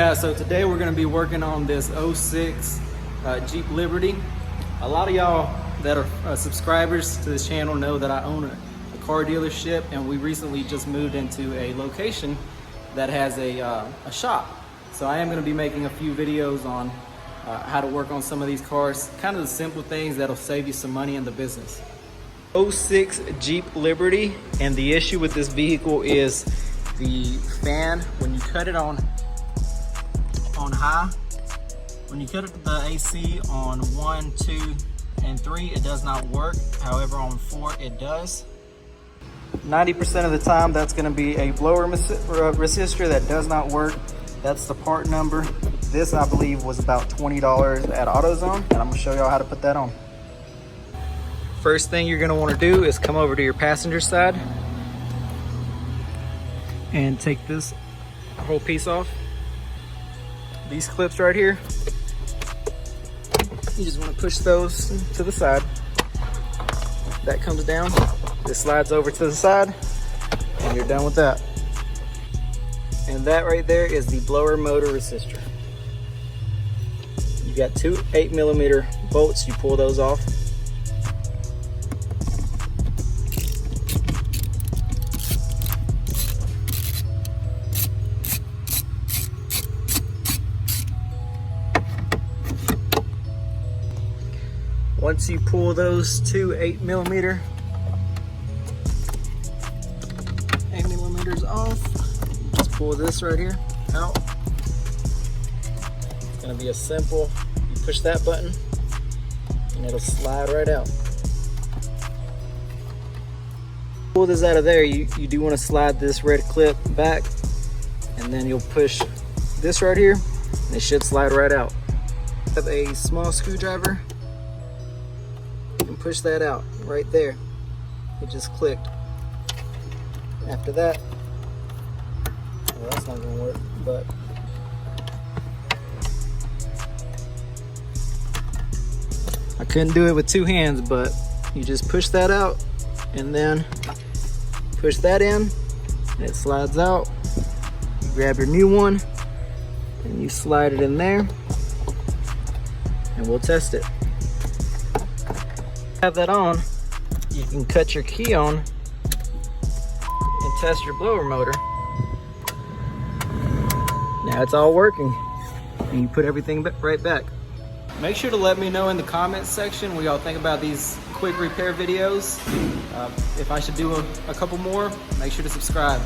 guys, so today we're going to be working on this '06 Jeep Liberty. A lot of y'all that are subscribers to this channel know that I own a car dealership, and we recently just moved into a location that has a shop. So I am going to be making a few videos on how to work on some of these cars, kind of the simple things that'll save you some money in the business. '06 Jeep Liberty, and the issue with this vehicle is the fan. When you cut it on high, when you cut it the AC on 1, 2, and 3, it does not work. However, on 4 it does. 90% of the time that's going to be a blower resistor that does not work. That's the part number. This, I believe, was about $20 at AutoZone, and I'm going to show y'all how to put that on. First thing you're going to want to do is come over to your passenger side and take this whole piece off. These clips right here, you just want to push those to the side. That comes down, this slides over to the side, and you're done with that. And that right there is the blower motor resistor. You got two 8mm bolts, you pull those off. Once you pull those two 8mm off, just pull this right here out. It's gonna be a simple, you push that button and it'll slide right out. Pull this out of there, you do want to slide this red clip back, and then you'll push this right here and it should slide right out. Have a small screwdriver, push that out right there. It just clicked. After that, well, that's not gonna work, but I couldn't do it with two hands, but you just push that out and then push that in and it slides out. You grab your new one and you slide it in there and we'll test it. Have that on, you can cut your key on and test your blower motor. Now it's all working, and you put everything right back. Make sure to let me know in the comments section what y'all think about these quick repair videos. If I should do a couple more, make sure to subscribe.